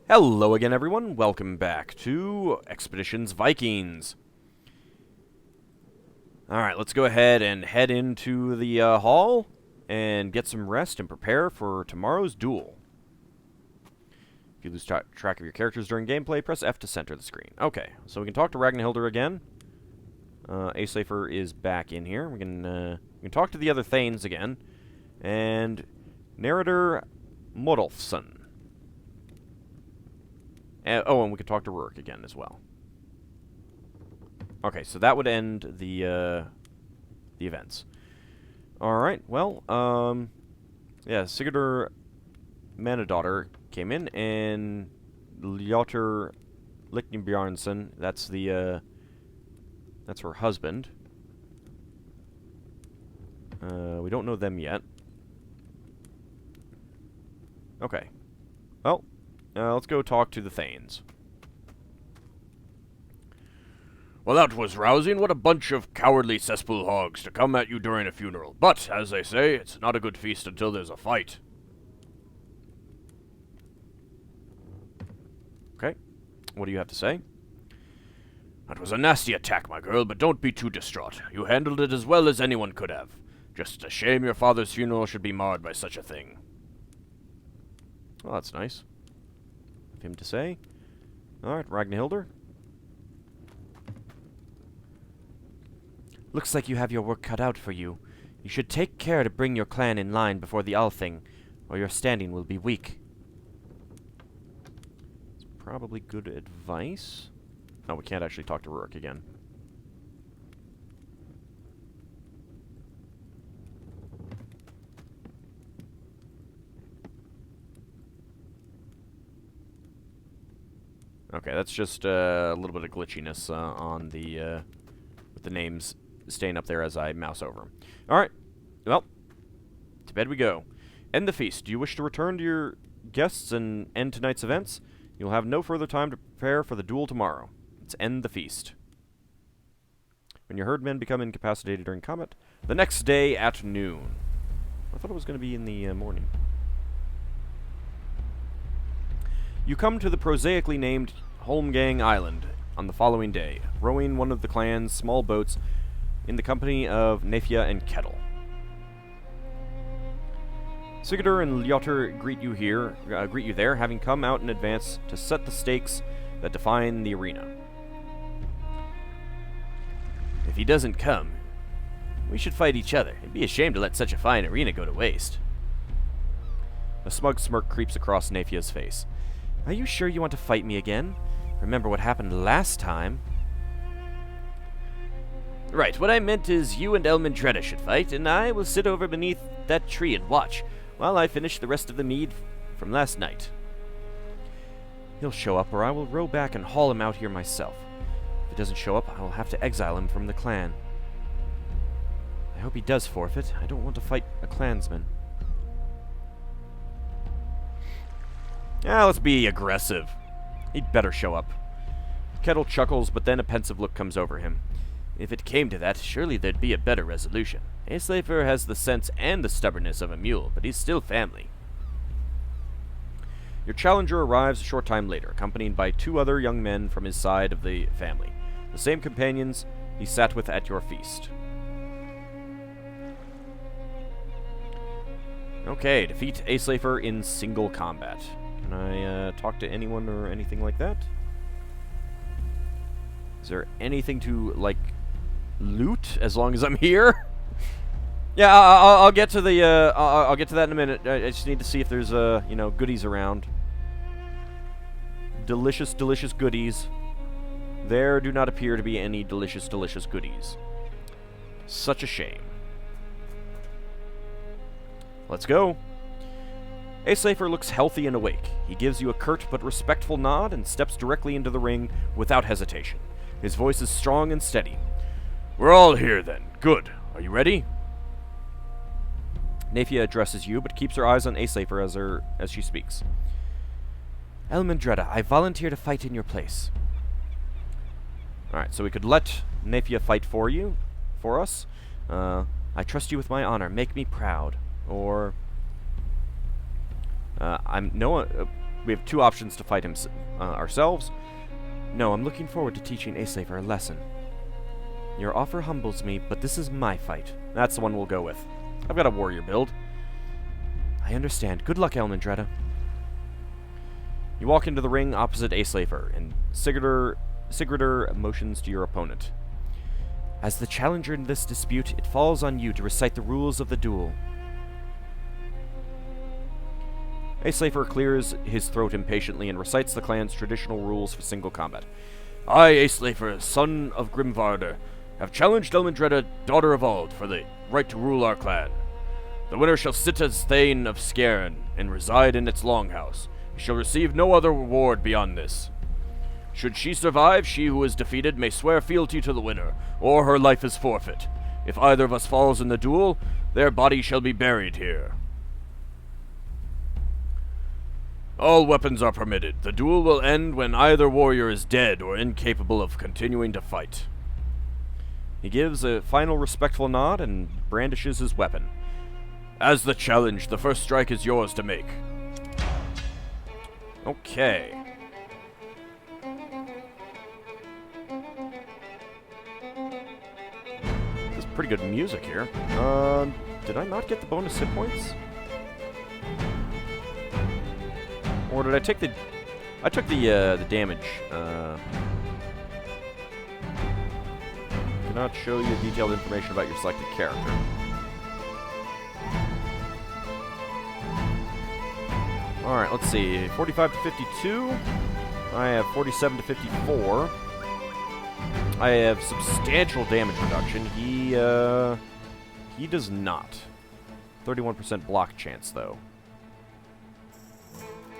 Hello again, everyone. Welcome back to Expeditions Vikings. Alright, let's go ahead and head into the hall and get some rest and prepare for tomorrow's duel. If you lose track of your characters during gameplay, press F to center the screen. Okay, so we can talk to Ragnhildur again. Aslafer is back in here. We can talk to the other Thanes again. And narrator Modolfsson. And we could talk to Rurik again as well. Okay, so that would end the events. Alright, well, yeah, Sigurdur Manadaughter came in, and Ljotur Lichtenbjarnson, that's her husband. We don't know them yet. Okay. Well, let's go talk to the Thanes. Well, that was rousing. What a bunch of cowardly cesspool hogs to come at you during a funeral. But, as they say, it's not a good feast until there's a fight. Okay. What do you have to say? That was a nasty attack, my girl, but don't be too distraught. You handled it as well as anyone could have. Just a shame your father's funeral should be marred by such a thing. Well, that's nice of him to say. Alright, Ragnhildur. Looks like you have your work cut out for you. You should take care to bring your clan in line before the Althing, or your standing will be weak. It's probably good advice. Oh, we can't actually talk to Rurik again. Okay, that's just a little bit of glitchiness on the with the names staying up there as I mouse over them. Alright, well, to bed we go. End the feast. Do you wish to return to your guests and end tonight's events? You'll have no further time to prepare for the duel tomorrow. Let's end the feast. When your herdmen become incapacitated during combat, the next day at noon. I thought it was going to be in the morning. You come to the prosaically named Holmgang Island on the following day, rowing one of the clan's small boats in the company of Nefja and Kettle. Sigurdur and Ljotur greet you there, having come out in advance to set the stakes that define the arena. If he doesn't come, we should fight each other. It'd be a shame to let such a fine arena go to waste. A smug smirk creeps across Nefja's face. Are you sure you want to fight me again? Remember what happened last time? Right, what I meant is you and Elmendreda should fight, and I will sit over beneath that tree and watch, while I finish the rest of the mead from last night. He'll show up, or I will row back and haul him out here myself. If he doesn't show up, I will have to exile him from the clan. I hope he does forfeit. I don't want to fight a clansman. Let's be aggressive. He'd better show up. Kettle chuckles, but then a pensive look comes over him. If it came to that, surely there'd be a better resolution. Aslafer has the sense and the stubbornness of a mule, but he's still family. Your challenger arrives a short time later, accompanied by two other young men from his side of the family, the same companions he sat with at your feast. Okay, defeat Aslafer in single combat. Can I talk to anyone or anything like that? Is there anything to, like, loot as long as I'm here? Yeah, I'll get to the I'll get to that in a minute. I just need to see if there's goodies around. Delicious, delicious goodies. There do not appear to be any delicious, delicious goodies. Such a shame. Let's go. Aslafer looks healthy and awake. He gives you a curt but respectful nod and steps directly into the ring without hesitation. His voice is strong and steady. We're all here then. Good. Are you ready? Nefja addresses you, but keeps her eyes on Aslafer as she speaks. Elmendreda, I volunteer to fight in your place. Alright, so we could let Nefja fight for us. I trust you with my honor. Make me proud. Or... we have two options to fight him ourselves. No, I'm looking forward to teaching Aslaver a lesson. Your offer humbles me, but this is my fight. That's the one we'll go with. I've got a warrior build. I understand. Good luck, Elmandretta. You walk into the ring opposite Aslaver, and Sigurdur motions to your opponent. As the challenger in this dispute, it falls on you to recite the rules of the duel. Aslaver clears his throat impatiently and recites the clan's traditional rules for single combat. I, Aslaver, son of Grimvarder, have challenged Elmandretta, daughter of Ald, for the right to rule our clan. The winner shall sit as thegn of Skjern and reside in its longhouse. He shall receive no other reward beyond this. Should she survive, she who is defeated may swear fealty to the winner, or her life is forfeit. If either of us falls in the duel, their body shall be buried here. All weapons are permitted. The duel will end when either warrior is dead or incapable of continuing to fight. He gives a final respectful nod and brandishes his weapon. As the challenge, the first strike is yours to make. Okay. There's pretty good music here. Did I not get the bonus hit points? Or did I take the... I took the damage. Cannot show you detailed information about your selected character. Alright, let's see. 45 to 52. I have 47 to 54. I have substantial damage reduction. He does not. 31% block chance, though.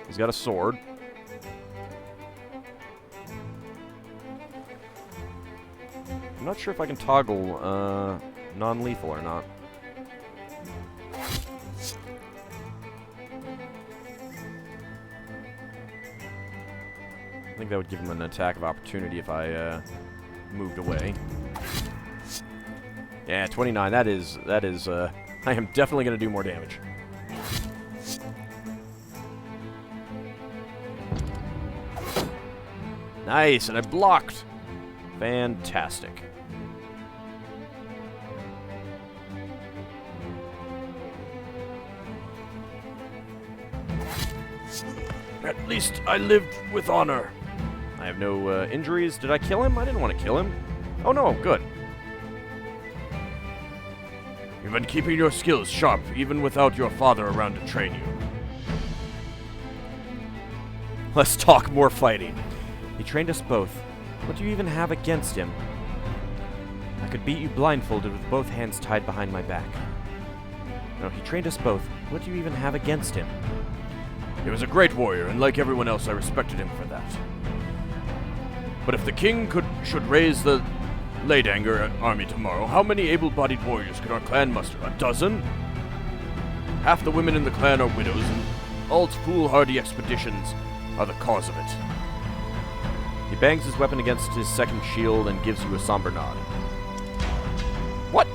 He's got a sword. I'm not sure if I can toggle non-lethal or not. I think that would give him an attack of opportunity if I moved away. Yeah, 29. That is. I am definitely going to do more damage. Nice, and I blocked. Fantastic. At least I lived with honor. I have no injuries. Did I kill him? I didn't want to kill him. Oh no, good. You've been keeping your skills sharp, even without your father around to train you. Let's talk more fighting. He trained us both. What do you even have against him? I could beat you blindfolded with both hands tied behind my back. No, he trained us both. What do you even have against him? He was a great warrior, and like everyone else, I respected him for that. But if the king should raise the Ladanger army tomorrow, how many able-bodied warriors could our clan muster? A dozen? Half the women in the clan are widows, and Ald's foolhardy expeditions are the cause of it. He bangs his weapon against his second shield and gives you a somber nod. What?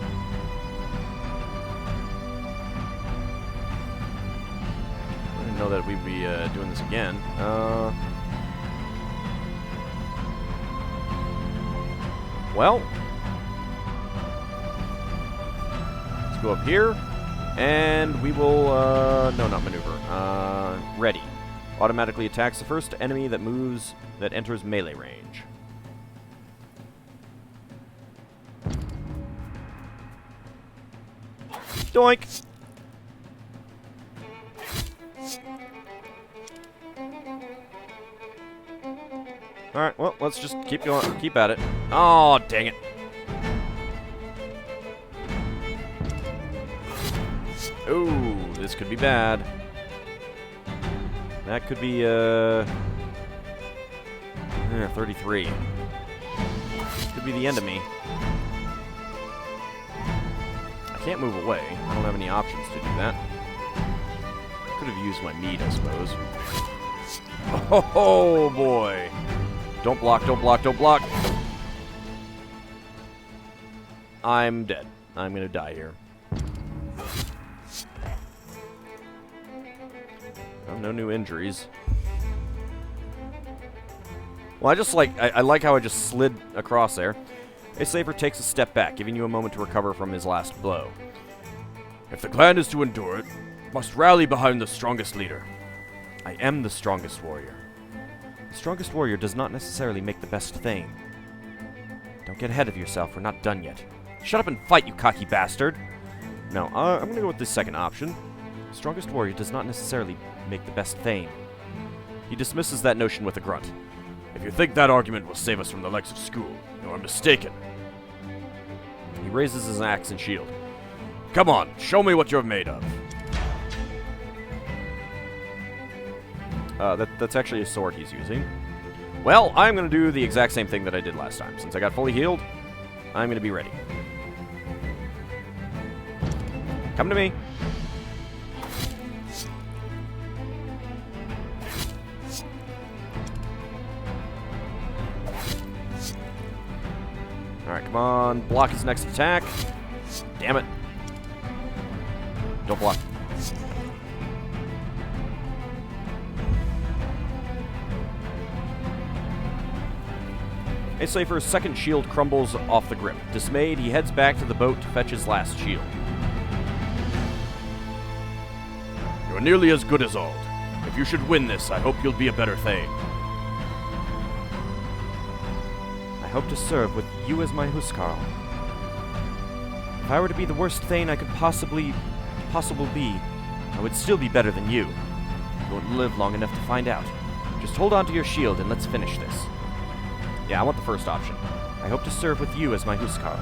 I didn't know that we'd be doing this again. Well, let's go up here, and we will, no, not maneuver, ready. Automatically attacks the first enemy that enters melee range. Doink! Alright, well, let's just keep going. Keep at it. Oh, dang it. Ooh, this could be bad. That could be, 33. Could be the end of me. I can't move away. I don't have any options to do that. Could have used my meat, I suppose. Oh, boy. Don't block, don't block, don't block. I'm dead. I'm gonna die here. Oh, no new injuries. Well, I like how I just slid across there. A slaver takes a step back, giving you a moment to recover from his last blow. If the clan is to endure it, must rally behind the strongest leader. I am the strongest warrior. The strongest warrior does not necessarily make the best thane. Don't get ahead of yourself, we're not done yet. Shut up and fight, you cocky bastard! No, I'm gonna go with this second option. The strongest warrior does not necessarily make the best thane. He dismisses that notion with a grunt. If you think that argument will save us from the likes of school, you are mistaken. He raises his axe and shield. Come on, show me what you're made of. That's actually a sword he's using. Well, I'm going to do the exact same thing that I did last time. Since I got fully healed, I'm going to be ready. Come to me. Alright, come on. Block his next attack. Damn it. Don't block. A slaver's second shield crumbles off the grip. Dismayed, he heads back to the boat to fetch his last shield. You're nearly as good as Auld. If you should win this, I hope you'll be a better thane. I hope to serve with you as my huskarl. If I were to be the worst thane I could possible be, I would still be better than you. You won't live long enough to find out. Just hold on to your shield and let's finish this. Yeah, I want the first option. I hope to serve with you as my huskarl.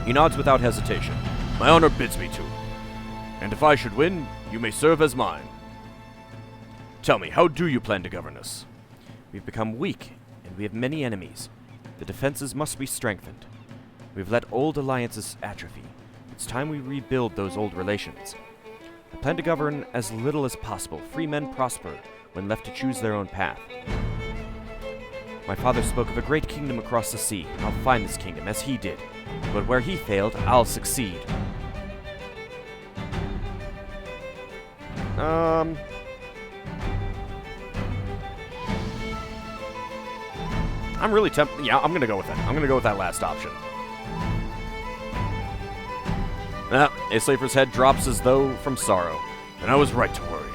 He nods without hesitation. My honor bids me to. And if I should win, you may serve as mine. Tell me, how do you plan to govern us? We've become weak, and we have many enemies. The defenses must be strengthened. We've let old alliances atrophy. It's time we rebuild those old relations. I plan to govern as little as possible. Free men prosper when left to choose their own path. My father spoke of a great kingdom across the sea. I'll find this kingdom, as he did. But where he failed, I'll succeed. I'm really tempted. Yeah, I'm gonna go with it. I'm gonna go with that last option. A slaver's head drops as though from sorrow. And I was right to worry.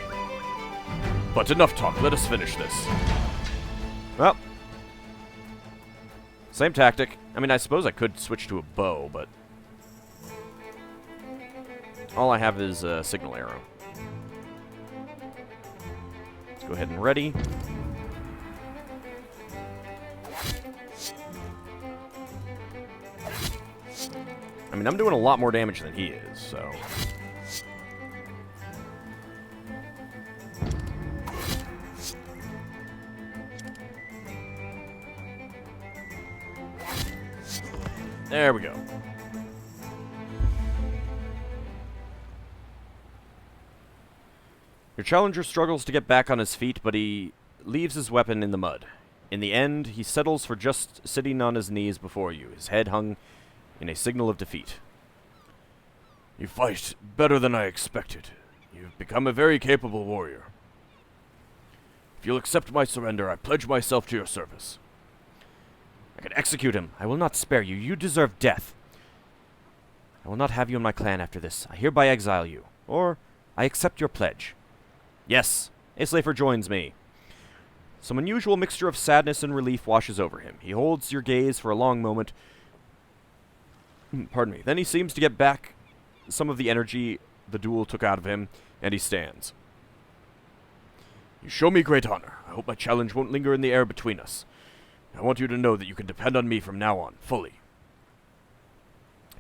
But enough talk, let us finish this. Well, same tactic. I mean, I suppose I could switch to a bow, but all I have is a signal arrow. Let's go ahead and ready. I mean, I'm doing a lot more damage than he is, so. There we go. Your challenger struggles to get back on his feet, but he leaves his weapon in the mud. In the end, he settles for just sitting on his knees before you, his head hung in a signal of defeat. You fight better than I expected. You've become a very capable warrior. If you'll accept my surrender, I pledge myself to your service. I can execute him. I will not spare you. You deserve death. I will not have you in my clan after this. I hereby exile you. Or, I accept your pledge. Yes, a slaver joins me. Some unusual mixture of sadness and relief washes over him. He holds your gaze for a long moment. Pardon me. Then he seems to get back some of the energy the duel took out of him, and he stands. You show me great honor. I hope my challenge won't linger in the air between us. I want you to know that you can depend on me from now on, fully.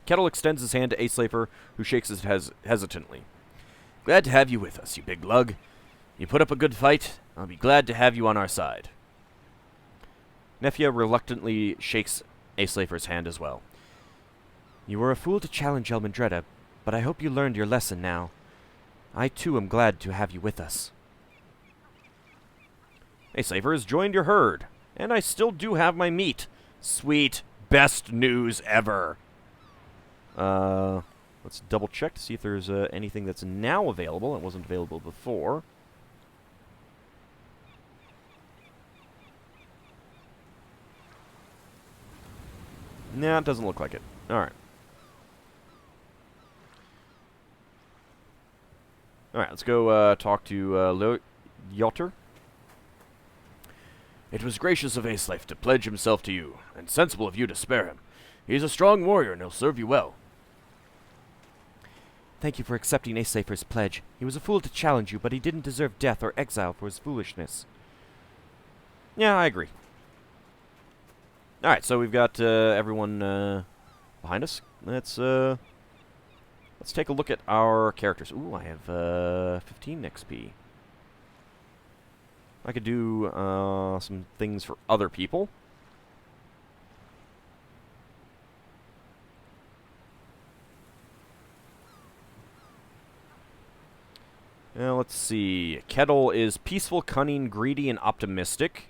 Kettle extends his hand to a slaver, who shakes his head hesitantly. Glad to have you with us, you big lug. You put up a good fight. I'll be glad to have you on our side. Nefia reluctantly shakes a slaver's hand as well. You were a fool to challenge Elmendreda, but I hope you learned your lesson now. I too am glad to have you with us. A slaver has joined your herd, and I still do have my meat. Sweet. Best news ever. Let's double check to see if there's anything that's now available. It wasn't available before. Nah, it doesn't look like it. Alright. Alright, let's go talk to Yotter. It was gracious of Aesleif to pledge himself to you, and sensible of you to spare him. He is a strong warrior, and he'll serve you well. Thank you for accepting Aesleifer's pledge. He was a fool to challenge you, but he didn't deserve death or exile for his foolishness. Yeah, I agree. Alright, so we've got everyone behind us. Let's take a look at our characters. Ooh, I have 15 XP. I could do some things for other people. Now, let's see. Kettle is peaceful, cunning, greedy, and optimistic.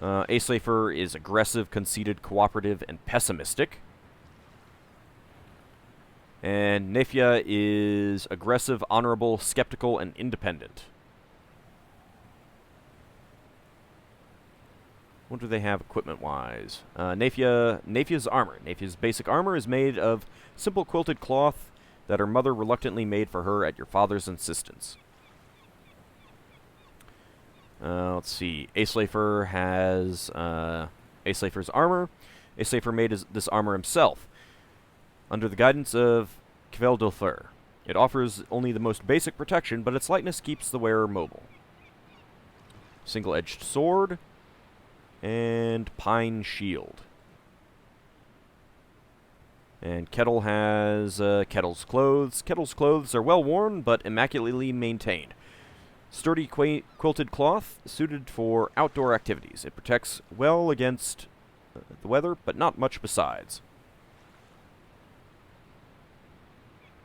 Aesleifer is aggressive, conceited, cooperative, and pessimistic. And Nefia is aggressive, honorable, skeptical, and independent. What do they have equipment-wise? Nefia's armor. Nefia's basic armor is made of simple quilted cloth that her mother reluctantly made for her at your father's insistence. Let's see. Aesleifer has Aesleifer's armor. Aesleifer made this armor himself, under the guidance of Cvel Dulfer. It offers only the most basic protection, but its lightness keeps the wearer mobile. Single-edged sword. And pine shield. And Kettle has Kettle's clothes. Kettle's clothes are well worn, but immaculately maintained. Sturdy quilted cloth, suited for outdoor activities. It protects well against the weather, but not much besides.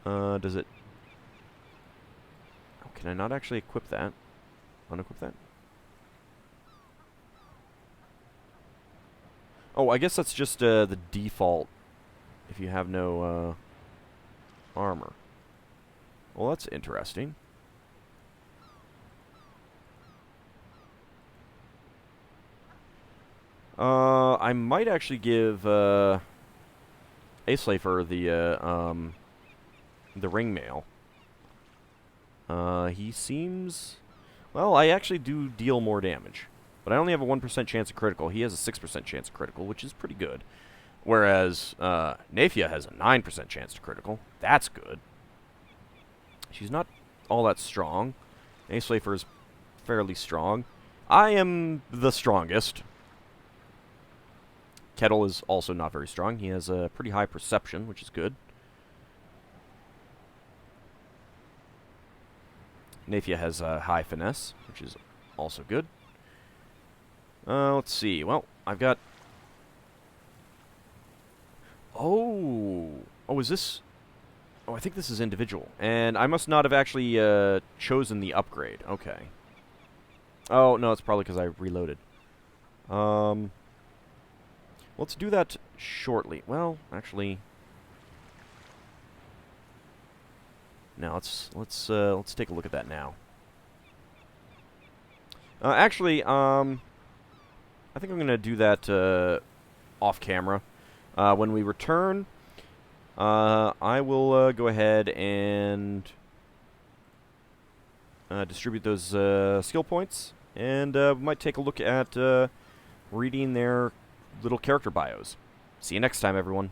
Does it... Oh, can I not actually equip that? Unequip that? Oh, I guess that's just the default if you have no armor. Well, that's interesting. I might actually give Aesleifer the ring mail. He seems... Well, I actually do deal more damage. But I only have a 1% chance of critical. He has a 6% chance of critical, which is pretty good. Whereas Nefia has a 9% chance to critical. That's good. She's not all that strong. Aesleifer is fairly strong. I am the strongest. Kettle is also not very strong. He has a pretty high perception, which is good. Nefia has a high finesse, which is also good. Let's see. Well, I've got... Oh, is this... Oh, I think this is individual. And I must not have actually chosen the upgrade. Okay. Oh, no, it's probably because I reloaded. Let's do that shortly. Well, actually... Now, let's take a look at that now. Actually, I think I'm going to do that off camera. When we return, I will go ahead and distribute those skill points, and we might take a look at reading their little character bios. See you next time, everyone.